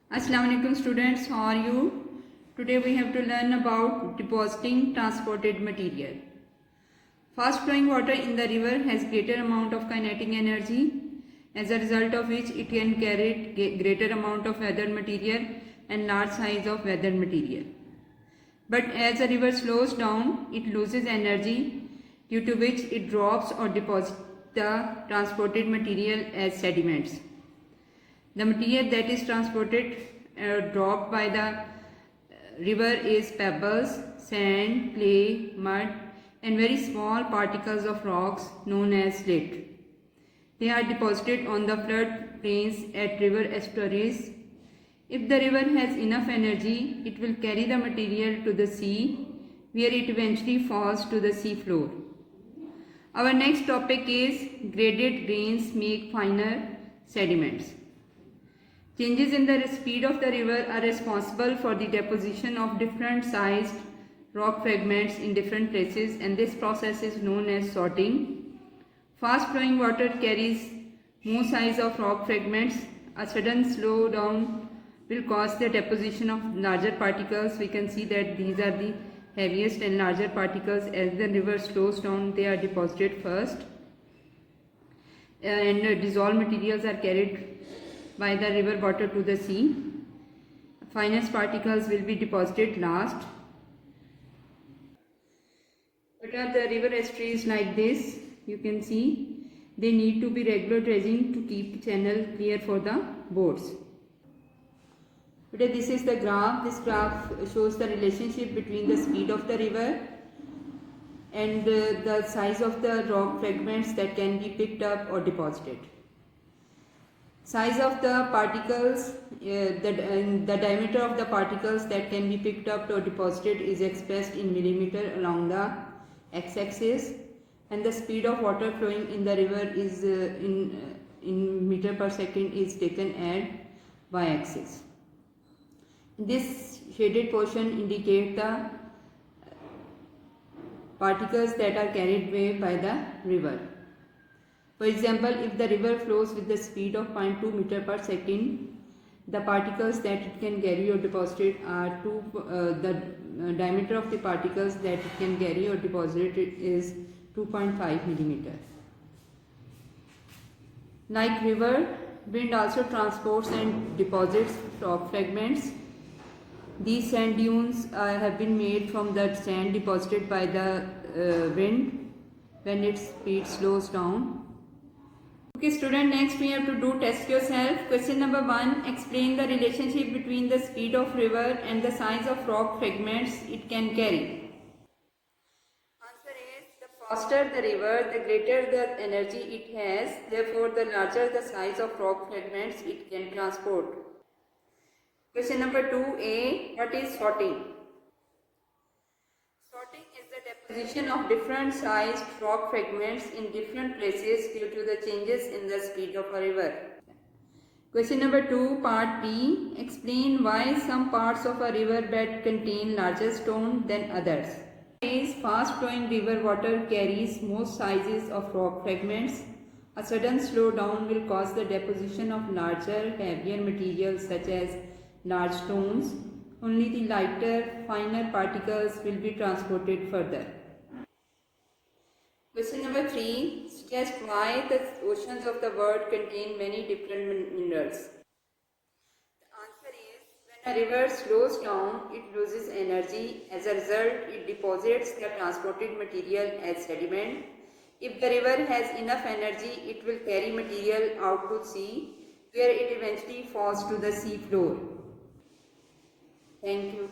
Assalamu alaikum students, how are you? Today we have to learn about depositing transported material. Fast flowing water in the river has greater amount of kinetic energy, as a result of which it can carry greater amount of weathered material and large size of weathered material. But as the river slows down, it loses energy, due to which it drops or deposits the transported material as sediments. The material that is transported dropped by the river is pebbles, sand, clay, mud and very small particles of rocks known as slate. They are deposited on the flood plains at river estuaries. If the river has enough energy, it will carry the material to the sea, where it eventually falls to the sea floor. Our next topic is graded grains make finer sediments. Changes in the speed of the river are responsible for the deposition of different sized rock fragments in different places, and this process is known as sorting. Fast flowing water carries more size of rock fragments. A sudden slowdown will cause the deposition of larger particles. We can see that these are the heaviest and larger particles. As the river slows down, they are deposited first, and dissolved materials are carried by the river water to the sea. Finest particles will be deposited last. What are the river estuaries like this? You can see they need to be regular dredging to keep the channel clear for the boats. Today this is the graph. This graph shows the relationship between the speed of the river and the size of the rock fragments that can be picked up or deposited. Size of the particles, the diameter of the particles that can be picked up or deposited is expressed in millimeter along the x-axis, and the speed of water flowing in the river is in meter per second is taken at y-axis. This shaded portion indicates the particles that are carried away by the river. For example, if the river flows with the speed of 0.2 meter per second, the particles that it can carry or deposit are the diameter of the particles that it can carry or deposit is 2.5 millimeter. Like river, wind also transports and deposits rock fragments. These sand dunes have been made from the sand deposited by the wind when its speed slows down. Okay student, next we have to do test yourself. Question number 1. Explain the relationship between the speed of river and the size of rock fragments it can carry. Answer is, the faster the river, the greater the energy it has. Therefore, the larger the size of rock fragments it can transport. Question number 2a. What is sorting? Sorting is the deposition of different sized rock fragments in different places due to the changes in the speed of a river. Question number 2, part B. Explain why some parts of a river bed contain larger stone than others. Fast flowing river water carries most sizes of rock fragments. A sudden slowdown will cause the deposition of larger, heavier materials such as large stones. Only the lighter, finer particles will be transported further. Question number 3. Suggest why the oceans of the world contain many different minerals. The answer is, when a river slows down, it loses energy. As a result, it deposits the transported material as sediment. If the river has enough energy, it will carry material out to sea, where it eventually falls to the sea floor. Thank you.